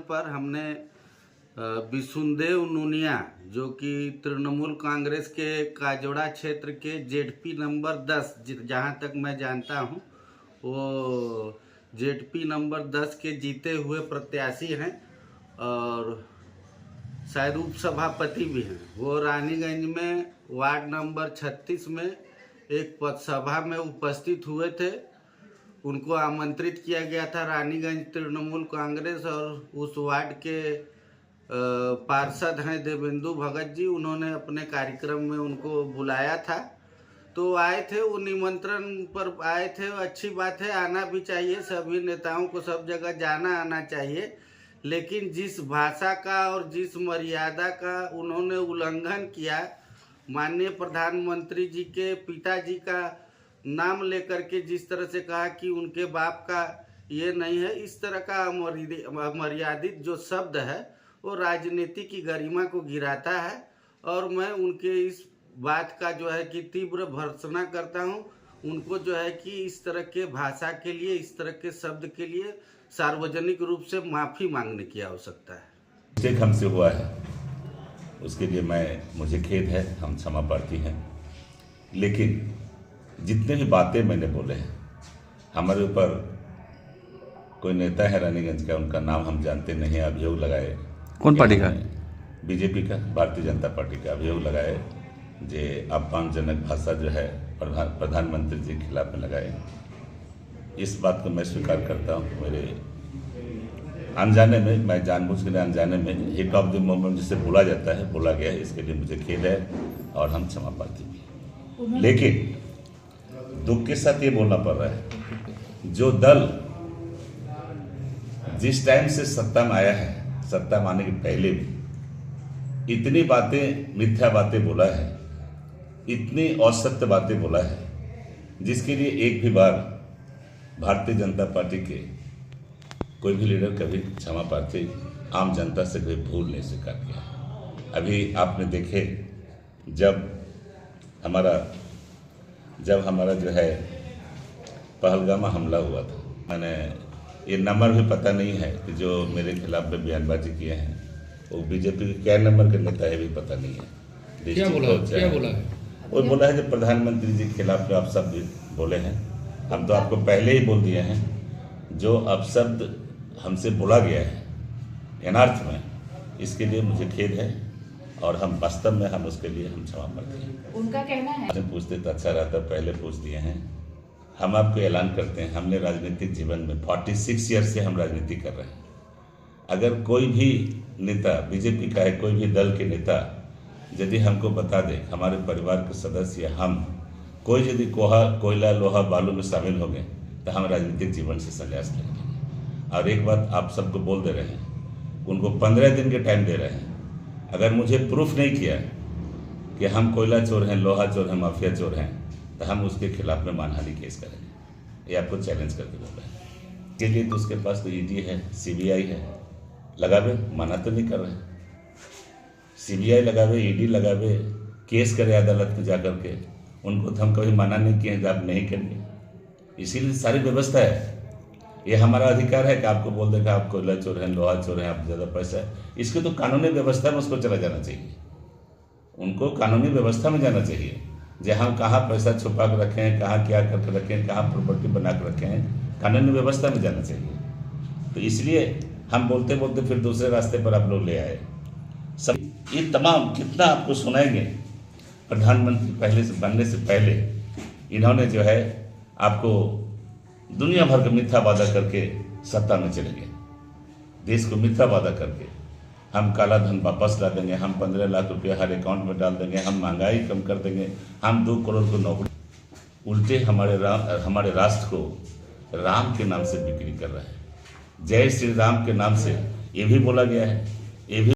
पर हमने विशुनदेव नूनिया जो कि तृणमूल कांग्रेस के काजोड़ा क्षेत्र के जेडपी नंबर 10 जहां तक मैं जानता हूं वो जेडपी नंबर 10 के जीते हुए प्रत्याशी हैं और शायद उपसभापति भी हैं। वो रानीगंज में वार्ड नंबर 36 में एक पथसभा में उपस्थित हुए थे। उनको आमंत्रित किया गया था रानीगंज तृणमूल कांग्रेस और उस वार्ड के पार्षद हैं देवेंदु भगत जी, उन्होंने अपने कार्यक्रम में उनको बुलाया था तो आए थे। वो निमंत्रण पर आए थे, अच्छी बात है, आना भी चाहिए। सभी नेताओं को सब जगह जाना आना चाहिए, लेकिन जिस भाषा का और जिस मर्यादा का उन्होंने उल्लंघन किया, माननीय प्रधानमंत्री जी के पिताजी का नाम लेकर के जिस तरह से कहा कि उनके बाप का ये नहीं है, इस तरह का अमर्यादित जो शब्द है वो राजनीति की गरिमा को गिराता है और मैं उनके इस बात का जो है कि तीव्र भर्त्सना करता हूं। उनको जो है कि इस तरह के भाषा के लिए, इस तरह के शब्द के लिए सार्वजनिक रूप से माफ़ी मांगने की आवश्यकता है। मिस्टेक हमसे हुआ है, उसके लिए मुझे खेद है, हम क्षमा प्रार्थी हैं। लेकिन जितने भी बातें मैंने बोले हैं, हमारे ऊपर कोई नेता है रानीगंज का, उनका नाम हम जानते नहीं, अभियोग लगाए। कौन पार्टी का? बीजेपी का, भारतीय जनता पार्टी का अभियोग लगाए जे अपमानजनक भाषा जो है प्रधानमंत्री जी के खिलाफ में लगाए। इस बात को मैं स्वीकार करता हूँ। मेरे अनजाने में, मैं जानबूझ के अनजाने में हिट ऑफ द मोमेंट जिसे बोला जाता है, बोला गया है, इसके लिए मुझे खेद है और हम क्षमा प्रार्थी भी। लेकिन दुख के साथ ये बोलना पड़ रहा है, जो दल जिस टाइम से सत्ता में आया है, सत्ता में आने के पहले भी इतनी बातें, मिथ्या बातें बोला है, इतनी असत्य बातें बोला है, जिसके लिए एक भी बार भारतीय जनता पार्टी के कोई भी लीडर कभी क्षमा प्रार्थी आम जनता से कोई भूल नहीं स्वीकार किया। अभी आपने देखे जब हमारा जो है पहलगाम हमला हुआ था, मैंने ये नंबर भी पता नहीं है कि जो मेरे खिलाफ में बयानबाजी किए हैं वो बीजेपी के क्या नंबर के नेता है भी पता नहीं है। क्या बोला है? वो बोला है जो प्रधानमंत्री जी के खिलाफ जो आप शब्द बोले हैं, हम तो आपको पहले ही बोल दिए हैं, जो अपशब्द हमसे बोला गया है अनर्थ में, इसके लिए मुझे खेद है और हम वास्तव में हम उसके लिए हम क्षमा प्रार्थी हैं। उनका कहना है, पूछते तो अच्छा रहता, पहले पूछ दिए हैं। हम आपको ऐलान करते हैं, हमने राजनीतिक जीवन में 46 ईयर से हम राजनीति कर रहे हैं। अगर कोई भी नेता, बीजेपी का है, कोई भी दल के नेता यदि हमको बता दे, हमारे परिवार के सदस्य, हम कोई यदि कोयला लोहा बालू में शामिल हो गए तो हम राजनीतिक जीवन से संन्यास लेंगे। और एक बात आप सबको बोल दे रहे हैं, उनको 15 दिन के टाइम दे रहे हैं। अगर मुझे प्रूफ नहीं किया कि हम कोयला चोर हैं, लोहा चोर हैं, माफिया चोर हैं, तो हम उसके खिलाफ में मानहानि केस करेंगे। ये आपको चैलेंज करके बोल रहे हैं। इसके लिए तो उसके पास तो ईडी है, सीबीआई है, लगावे, मना तो नहीं कर रहे। सीबीआई लगावे, ईडी लगावे, केस करे अदालत में जाकर के, उनको तो हम कभी मना नहीं किए कि आप नहीं करेंगे। इसीलिए सारी व्यवस्था है। ये हमारा अधिकार है कि आपको बोल देगा आप कोयला चोर हैं, लोहा चोर हैं, आप ज़्यादा पैसा है, इसके तो कानूनी व्यवस्था में उसको चला जाना चाहिए। उनको कानूनी व्यवस्था में जाना चाहिए, जहाँ कहाँ पैसा छुपा के रखे हैं, कहाँ क्या करके रखे हैं, कहाँ प्रॉपर्टी बना के रखे हैं, कानूनी व्यवस्था में जाना चाहिए। तो इसलिए हम बोलते बोलते फिर दूसरे रास्ते पर आप लोग ले आए। सब ये तमाम कितना आपको सुनाएंगे। प्रधानमंत्री पहले से बनने से पहले इन्होंने जो है आपको दुनिया भर का मिथ्या वादा करके सत्ता में चले गए। देश को मिथ्या वादा करके हम काला धन वापस ला देंगे, हम 15 लाख रुपया हर अकाउंट में डाल देंगे, हम महंगाई कम कर देंगे, हम 2 करोड़ को नौकरी। उल्टे हमारे राष्ट्र को राम के नाम से बिक्री कर रहा है। जय श्री राम के नाम से ये भी बोला गया है, ये भी